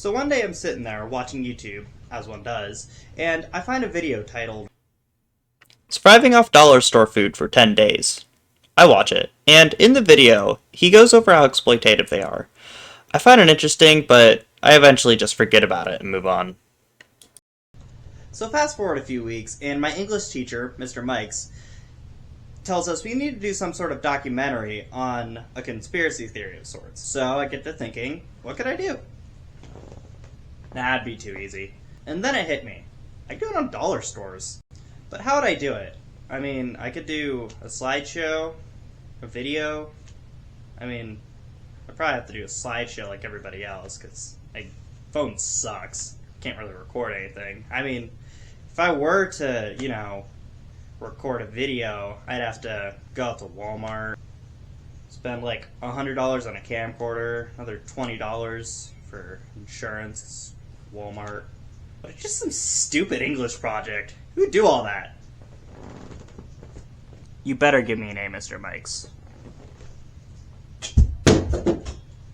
So one day I'm sitting there watching YouTube, as one does, and I find a video titled Surviving off dollar store food for 10 days. I watch it, and in the video, he goes over how exploitative they are. I find it interesting, but I eventually just forget about it and move on. So fast forward a few weeks, and my English teacher, Mr. Mikes, tells us we need to do some sort of documentary on a conspiracy theory of sorts. So I get to thinking, what could I do? That'd be too easy. And then it hit me. I could do it on dollar stores. But how would I do it? I mean, I could do a slideshow, a video. I mean, I'd probably have to do a slideshow like everybody else, because my phone sucks. Can't really record anything. I mean, if I were to, record a video, I'd have to go out to Walmart, spend like $100 on a camcorder, another $20 for insurance, Walmart. But it's just some stupid English project. Who would do all that? You better give me an A, Mr. Mikes.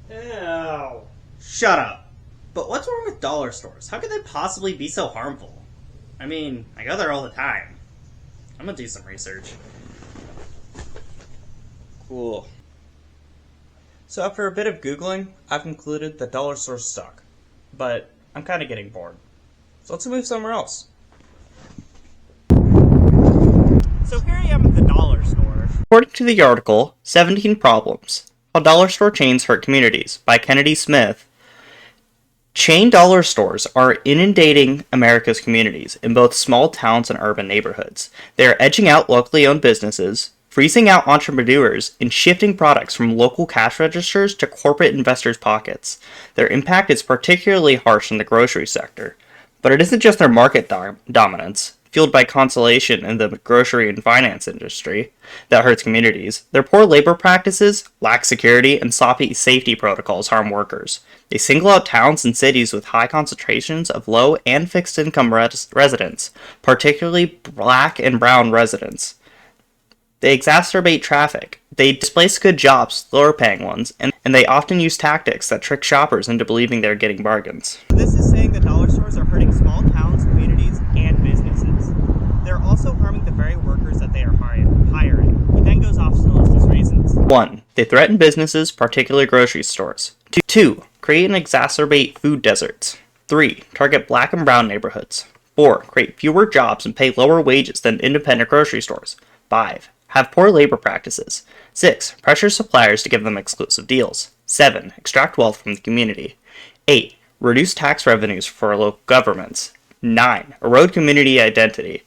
Ew. Shut up. But what's wrong with dollar stores? How could they possibly be so harmful? I mean, I go there all the time. I'm gonna do some research. Cool. So after a bit of Googling, I've concluded that dollar stores suck. But I'm kind of getting bored. So let's move somewhere else. So here I am at the dollar store. According to the article, 17 Problems, How Dollar Store Chains Hurt Communities by Kennedy Smith, chain dollar stores are inundating America's communities in both small towns and urban neighborhoods. They are edging out locally owned businesses, freezing out entrepreneurs, and shifting products from local cash registers to corporate investors' pockets. Their impact is particularly harsh in the grocery sector. But it isn't just their market dominance, fueled by consolidation in the grocery and finance industry, that hurts communities. Their poor labor practices, lax security, and sloppy safety protocols harm workers. They single out towns and cities with high concentrations of low and fixed income residents, particularly black and brown residents. They exacerbate traffic. They displace good jobs, lower paying ones, and they often use tactics that trick shoppers into believing they're getting bargains. This is saying that dollar stores are hurting small towns, communities, and businesses. They're also harming the very workers that they are hiring. It then goes off to list as reasons. 1. They threaten businesses, particularly grocery stores. 2. Create and exacerbate food deserts. 3. Target black and brown neighborhoods. 4. Create fewer jobs and pay lower wages than independent grocery stores. 5. Have poor labor practices. 6. Pressure suppliers to give them exclusive deals. 7. Extract wealth from the community. 8. Reduce tax revenues for local governments. 9. Erode community identity.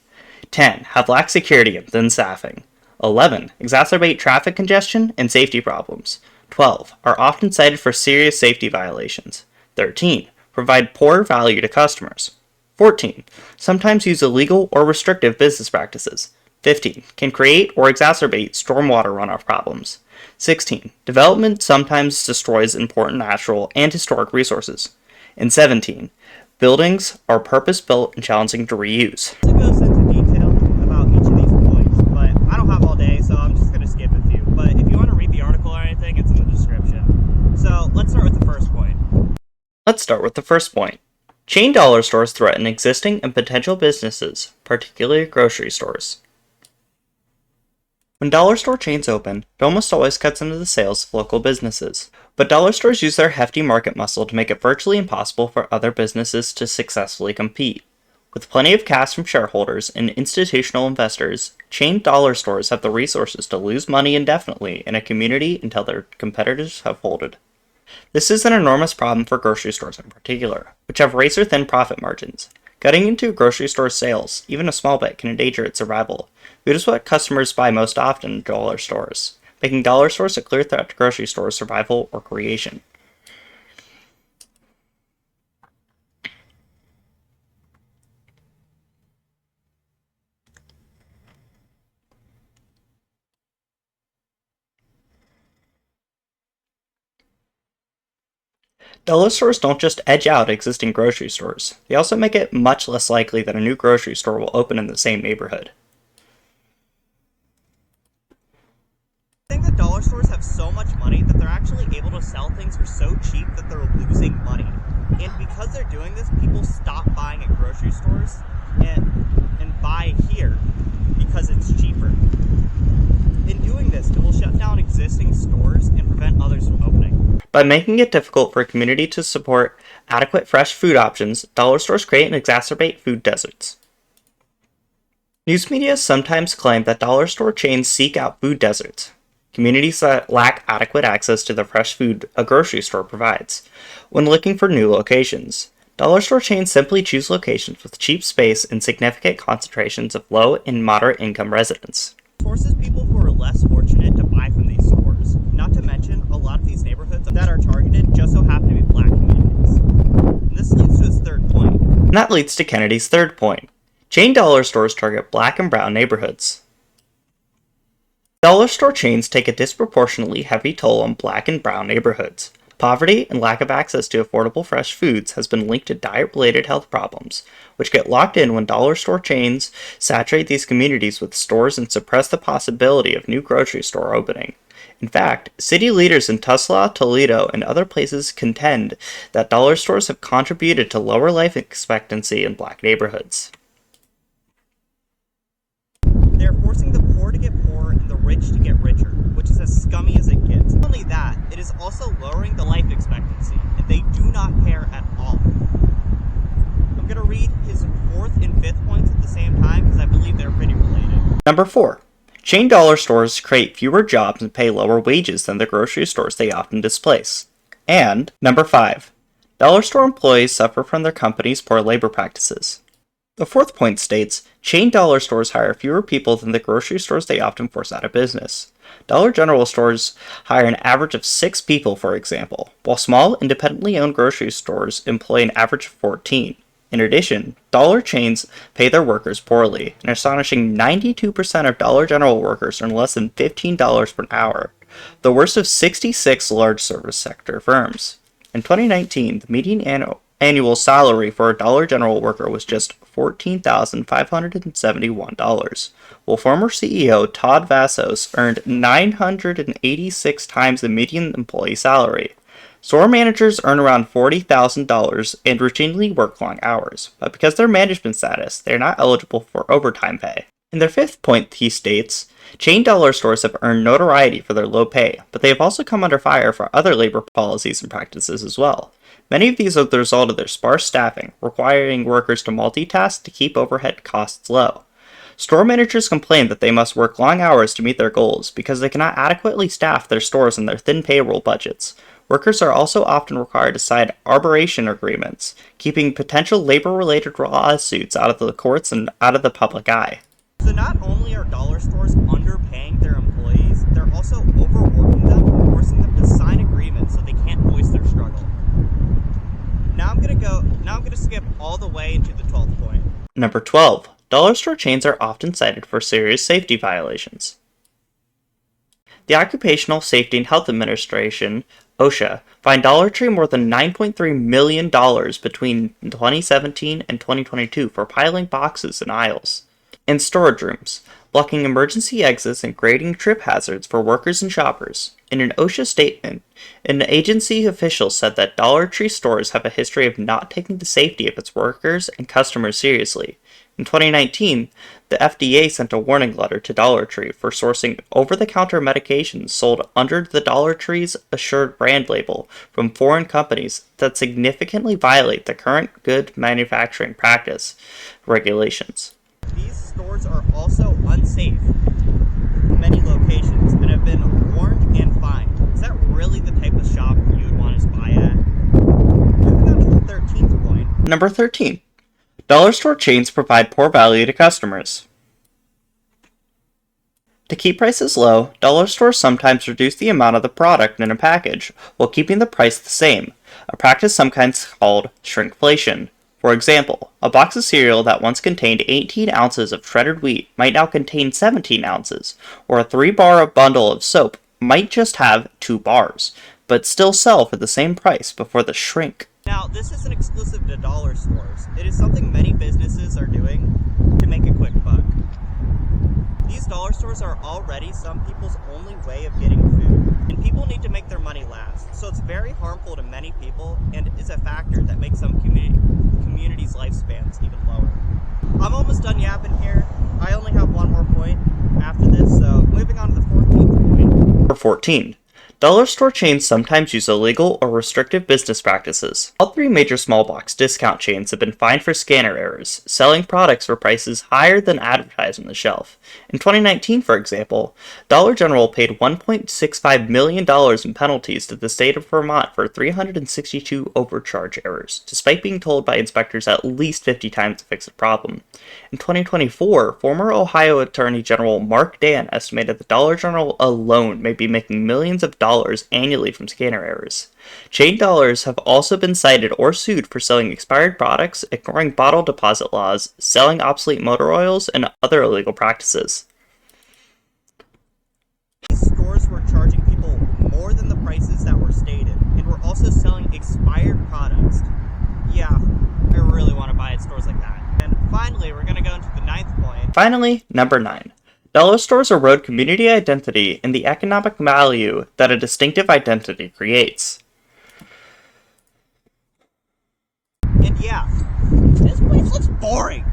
10. Have lax security and thin staffing. 11. Exacerbate traffic congestion and safety problems. 12. Are often cited for serious safety violations. 13. Provide poor value to customers. 14. Sometimes use illegal or restrictive business practices. 15. Can create or exacerbate stormwater runoff problems. 16. Development sometimes destroys important natural and historic resources. And 17. Buildings are purpose-built and challenging to reuse. It goes into detail about each of these points, but I don't have all day, so I'm just going to skip a few. But if you want to read the article or anything, it's in the description. So let's start with the first point. Let's start with the first point. Chain dollar stores threaten existing and potential businesses, particularly grocery stores. When dollar store chains open, it almost always cuts into the sales of local businesses. But dollar stores use their hefty market muscle to make it virtually impossible for other businesses to successfully compete. With plenty of cash from shareholders and institutional investors, chain dollar stores have the resources to lose money indefinitely in a community until their competitors have folded. This is an enormous problem for grocery stores in particular, which have razor-thin profit margins. Cutting into a grocery store's sales, even a small bit, can endanger its survival. Food is what customers buy most often in dollar stores, making dollar stores a clear threat to grocery stores' survival or creation. Dollar stores don't just edge out existing grocery stores, they also make it much less likely that a new grocery store will open in the same neighborhood. I think that dollar stores have so much money that they're actually able to sell things for so cheap that they're losing money. And because doing this, people stop buying at grocery stores and buy here because it's cheaper. In doing this, it will shut down existing stores and prevent others from opening. By making it difficult for a community to support adequate fresh food options, dollar stores create and exacerbate food deserts. News media sometimes claim that dollar store chains seek out food deserts, communities that lack adequate access to the fresh food a grocery store provides. When looking for new locations, dollar store chains simply choose locations with cheap space and significant concentrations of low and moderate income residents. Forces people who are less fortunate to buy from these stores. Not to mention, a lot of these neighborhoods that are targeted just so happen to be black communities. And this leads to his third point. And that leads to Kennedy's third point. Chain dollar stores target black and brown neighborhoods. Dollar store chains take a disproportionately heavy toll on black and brown neighborhoods. Poverty and lack of access to affordable fresh foods has been linked to diet-related health problems, which get locked in when dollar store chains saturate these communities with stores and suppress the possibility of new grocery store opening. In fact, city leaders in Tulsa, Toledo, and other places contend that dollar stores have contributed to lower life expectancy in black neighborhoods. They're forcing the poor to get poorer and the rich to get richer, which is as scummy as it gets. Not only that, it is also lowering the life expectancy, and they do not care at all. I'm going to read his fourth and fifth points at the same time because I believe they're pretty related. Number 4. Chain dollar stores create fewer jobs and pay lower wages than the grocery stores they often displace. And number 5. Dollar store employees suffer from their company's poor labor practices. The fourth point states, chain dollar stores hire fewer people than the grocery stores they often force out of business. Dollar General stores hire an average of 6 people, for example, while small, independently owned grocery stores employ an average of 14. In addition, dollar chains pay their workers poorly. An astonishing 92% of Dollar General workers earn less than $15 per hour, the worst of 66 large service sector firms. In 2019, the median annual salary for a Dollar General worker was just $14,571, while former CEO Todd Vassos earned 986 times the median employee salary. Store managers earn around $40,000 and routinely work long hours, but because of their management status, they are not eligible for overtime pay. In their fifth point, he states, chain dollar stores have earned notoriety for their low pay, but they have also come under fire for other labor policies and practices as well. Many of these are the result of their sparse staffing, requiring workers to multitask to keep overhead costs low. Store managers complain that they must work long hours to meet their goals because they cannot adequately staff their stores and their thin payroll budgets. Workers are also often required to sign arbitration agreements, keeping potential labor-related lawsuits out of the courts and out of the public eye. So not only are dollar stores underpaying their employees, they're also overworking them and forcing them to sign agreements so they can't voice their struggle. Now I'm gonna skip all the way into the 12th point. Number 12. Dollar store chains are often cited for serious safety violations. The Occupational Safety and Health Administration, OSHA, fined Dollar Tree more than $9.3 million between 2017 and 2022 for piling boxes in aisles and storage rooms, blocking emergency exits and creating trip hazards for workers and shoppers. In an OSHA statement, an agency official said that Dollar Tree stores have a history of not taking the safety of its workers and customers seriously. In 2019, the FDA sent a warning letter to Dollar Tree for sourcing over-the-counter medications sold under the Dollar Tree's Assured brand label from foreign companies that significantly violate the current good manufacturing practice regulations. These stores are also unsafe in many locations and have been warned and fined. Is that really the type of shop you would want to buy at? Moving on to the 13th point. Number 13. Dollar store chains provide poor value to customers. To keep prices low, dollar stores sometimes reduce the amount of the product in a package while keeping the price the same, a practice sometimes called shrinkflation. For example, a box of cereal that once contained 18 ounces of shredded wheat might now contain 17 ounces, or a 3-bar bundle of soap might just have 2 bars, but still sell for the same price before the shrink. Now, this isn't exclusive to dollar stores. It is something many businesses are doing to make a quick buck. These dollar stores are already some people's only way of getting food, and people need to make their money last. So it's very harmful to many people and is a factor that makes some communities' lifespans even lower. I'm almost done yapping here. I only have one more point after this, so moving on to the 14th point. Number 14. Dollar store chains sometimes use illegal or restrictive business practices. All three major small box discount chains have been fined for scanner errors, selling products for prices higher than advertised on the shelf. In 2019, for example, Dollar General paid $1.65 million in penalties to the state of Vermont for 362 overcharge errors, despite being told by inspectors at least 50 times to fix the problem. In 2024, former Ohio Attorney General Mark Dan estimated that Dollar General alone may be making millions of dollars annually from scanner errors. Chain dollars have also been cited or sued for selling expired products, ignoring bottle deposit laws, selling obsolete motor oils, and other illegal practices. These stores were charging people more than the prices that were stated, and were also selling expired products. Yeah, I really want to buy at stores like that. And finally, we're going to go into the 9th point. Finally, number 9. Dollar stores erode community identity and the economic value that a distinctive identity creates. And yeah, this place looks boring.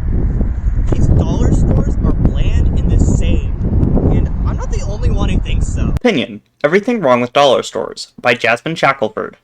These dollar stores are bland and the same. And I'm not the only one who thinks so. Opinion: Everything Wrong with Dollar Stores by Jasmine Shackelford.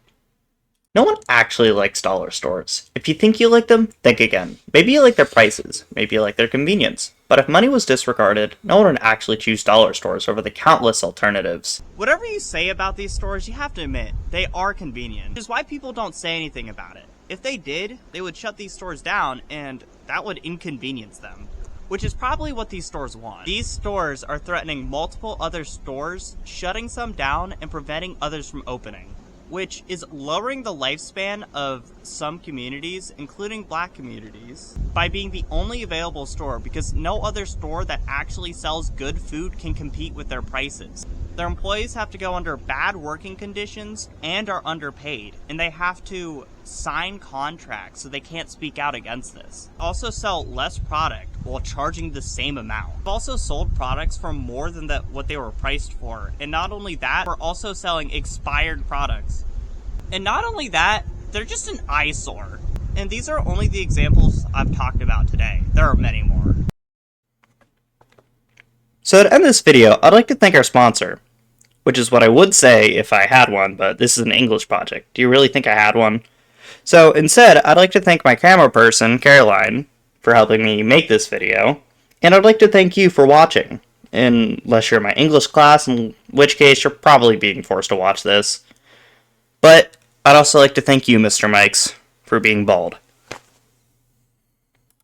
No one actually likes dollar stores. If you think you like them, think again. Maybe you like their prices, maybe you like their convenience. But if money was disregarded, no one would actually choose dollar stores over the countless alternatives. Whatever you say about these stores, you have to admit, they are convenient. Which is why people don't say anything about it. If they did, they would shut these stores down, and that would inconvenience them. Which is probably what these stores want. These stores are threatening multiple other stores, shutting some down and preventing others from opening, which is lowering the lifespan of some communities, including black communities, by being the only available store, because no other store that actually sells good food can compete with their prices. Their employees have to go under bad working conditions and are underpaid, and they have to sign contracts so they can't speak out against this. Also sell less product while charging the same amount. We've also sold products for more than what they were priced for, and not only that, we're also selling expired products. And not only that, they're just an eyesore. And these are only the examples I've talked about today. There are many more. So to end this video, I'd like to thank our sponsor, which is what I would say if I had one, but this is an English project. Do you really think I had one? So instead, I'd like to thank my camera person, Caroline, for helping me make this video, and I'd like to thank you for watching, unless you're in my English class, in which case you're probably being forced to watch this. But I'd also like to thank you, Mr. Mikes, for being bald.